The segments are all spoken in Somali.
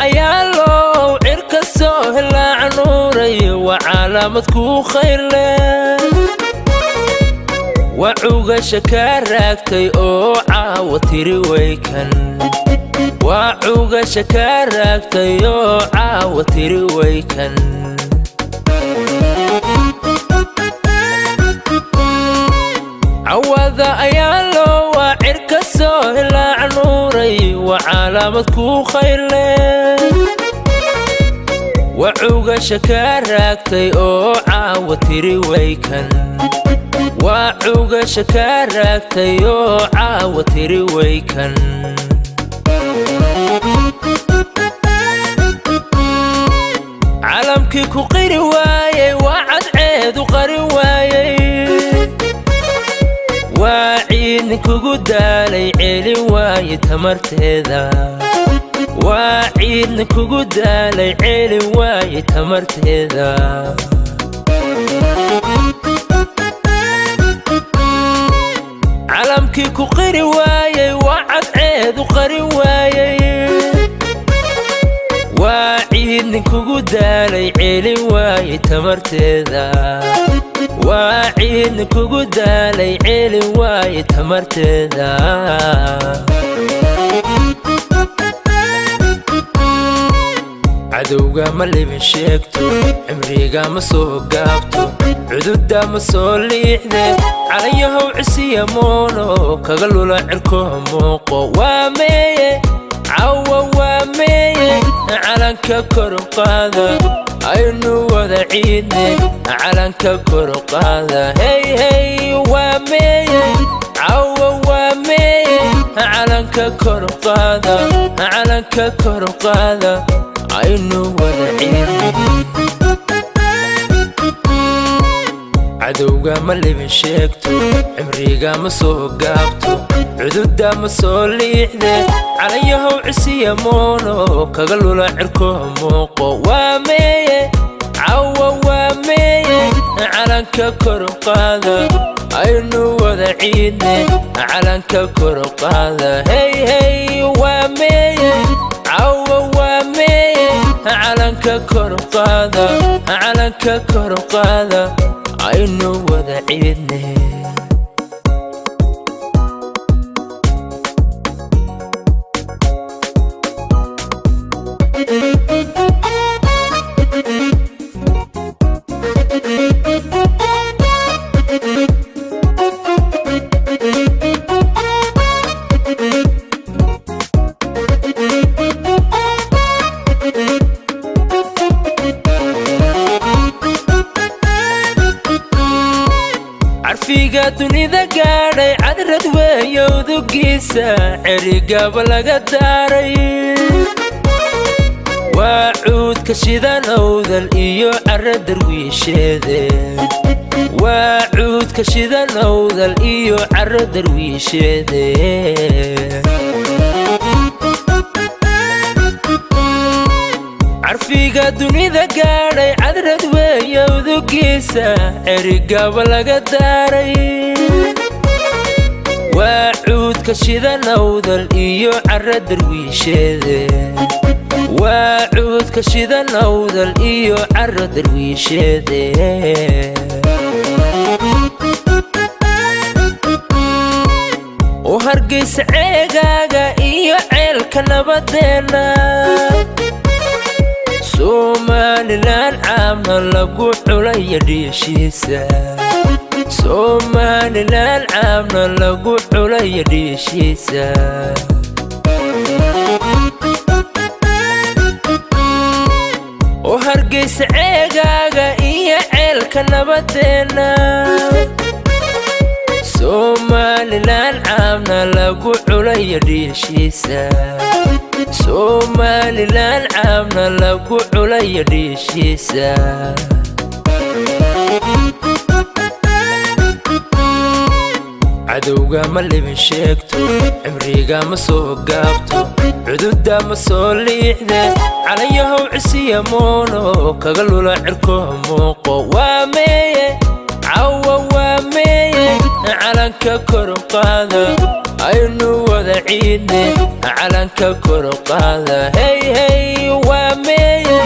أيالو عرك السهل عنوري وعلامتكو خير له وعوغ شكاركتي أو عاوتيري ويكن وعوغ شكاركتي أو عاوتيري ويكن عوض أيالو وعرك السهل عنوري وعلامتكو خير له وعوغ شكاركتي أو عاوتيري ويكن وعوغ شكاركتي أو عاوتيري ويكن عالمكي كو قيري وايي وعد عيد وقري وايي وعيد كوغو دالي عيلي واي تمرتيدا وعيد كوغو دالي عيلي واي تمرتيدا عالمكي كو قيري وايي وعد عيد وقري وايي وعيد كوغو دالي عيلي واي تمرتيدا وعيد كوغو دالي عيلي واي تمرتيدا عدوغا مالي بنشيكتو عمريغا مسو قابتو عدودا مسو ليحدي عليهو عسيا مونو كغلو لعركو موقو وامي عوا وامي علنك كرقادا aynu wada ciidne calanka kor u qaada hey hey waameye cawa waameye calanka kor u qaada calanka kor u qaada aynu wada ciidne cadowga ma libin sheegto cimriga ma soo gaabto cududa ma soo liixde calayahow cisiya moono kaga lula cirko muuqo waameye cawa waameye calanka kor u qaada aynu wada ciidne calanka kor u qaada hey hey waameye cawa waameye calanka kor u qaada calanka kor u qaada aynu wada ciidne عرفيقا دنيا قاري عدرد ويودو قيسا عريقا بلغا داري وعود كشيدا نوذل إيو عرد درويشيدي وعود كشيدا نوذل إيو عرد درويشيدي عرفيقا دنيا قاري عدرد ويودو قيسا عريقا بلغا داري وعود كشيدا نوذل إيو عرد درويشيدي وعود كشيدا نوذل إيو عرد درويشيدي وهرقيس عيقاقا إيو عيلك نبدينا Somaliland عامنا لقو حولي ديشيسا Somaliland عامنا لقو حولي ديشيسا وهرقيس عيقاقا إيا عيلك نبدينا Somaliland عامنا لقو حولي ديشيسا Somaliland عامنا لقو حولي ديشيسا عدوغا ما libin sheegto cimriga ma soo gaabto cududa ma soo liixde calayahow cisiya moono kaga lula cirko muuqo waameye cawa waameye calanka kor u qaada aynu wada ciidne calanka kor u qaada hey hey waa meeye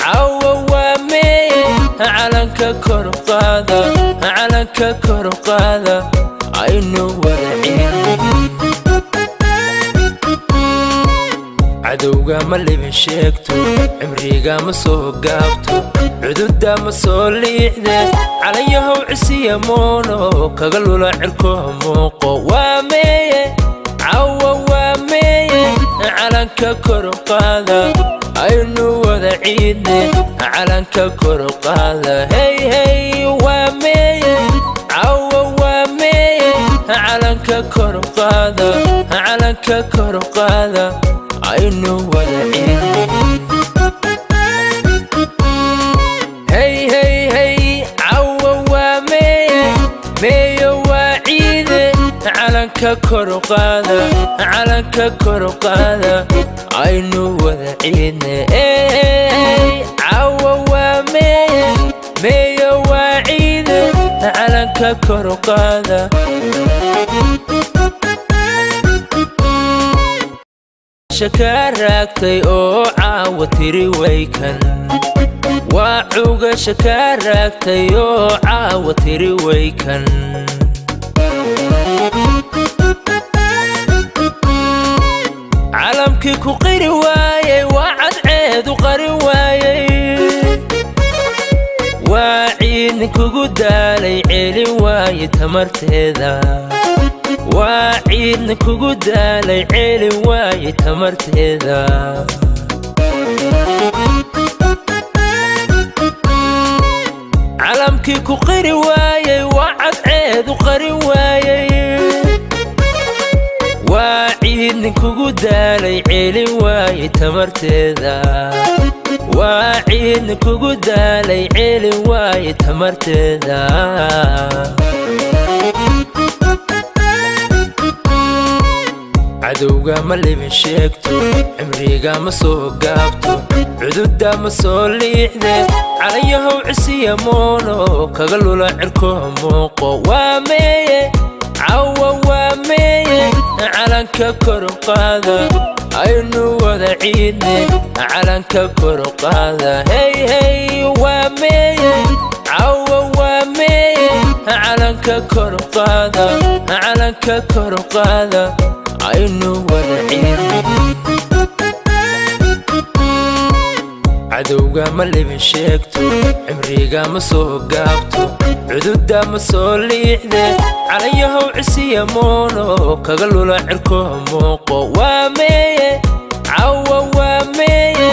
cawa waa meeye calanka kor u qaada calanka kor u qaada aynu wada ciidno cadowga ma libin sheegto cimriga ma soo gaabto cududa ma soo liixde calayahow cisiya moono kaga lula cirko muuqo waa meeye cawa waa meeye calanka kor u qaada aynu wada ciidne calanka kor u qaada hey hey waa meeye cawa waa meeye calanka kor u qaada calanka kor u qaada aynu wada ciidne hey hey hey cawa waa meeye meeye waa ciide calanka kor u qaada calanka kor u qaada aynu wada ciidne cawa waa meeye meeye waa ciide calanka kor u qaada shaka raagtay oo caawa tiri waykan waa cuga shaka raagtay oo caawa tiri waykan calamkii ku qiri waayey waa cadceedu qari waayey waa ciidni kugu daalay celin waaye tamarteeda waa ciidni kugu daalay celin waaye tamarteeda calamkii ku qiri waayey waa cadceedu qari waayey waa ciidni kugu daalay celin waaye tamarteeda waa ciidni kugu daalay celin waaye tamarteeda cadowga ma libin sheegto cimriga ma soo gaabto cududa ma soo liixde calayahow cisiya moono kaga lula cirko muuqo waa meeye cawa waa meeye calanka kor u qaada aynu wada ciidne calanka kor u qaada hey hey waa meeye cawa waa meeye calanka kor u qaada calanka kor u qaada aynu wada ciidne cadowga ma libin sheegto cimriga ma soo gaabto cududa ma soo liixde calayahow cisiya moono kaga lula cirko muuqo waa meeye cawa waa meeye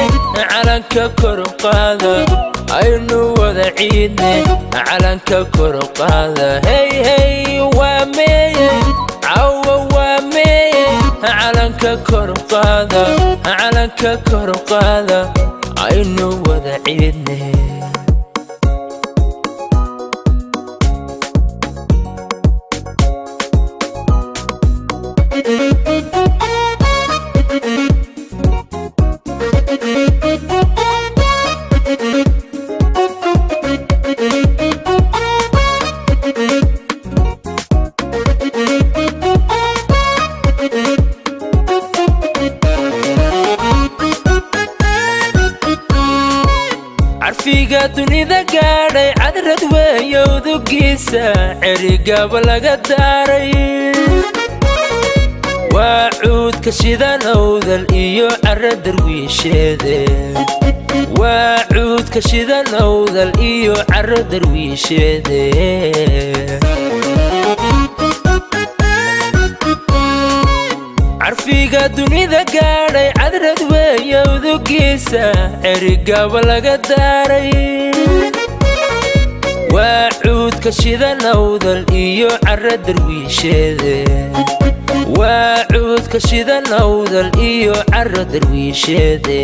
calanka kor u qaada aynu wada ciidne calanka kor u qaada hey hey waa meeye cawa waa meeye calanka kor u qaada calanka kor u qaada aynu wada ciidne carfiga dunida gaadhay cadrad weeyowdugiisa cerigaba laga daaray waa cuudka shidan awdal iyo cara darwiisheede waa cuudka shidan awdal iyo cara darwiisheede carfiga dunida gaadhay cadrad weeyowdugiisa cerigaba laga daaray waa cuudka shidan awdal iyo cara darwiisheede waa cuudka shidan awdal iyo cara darwiisheede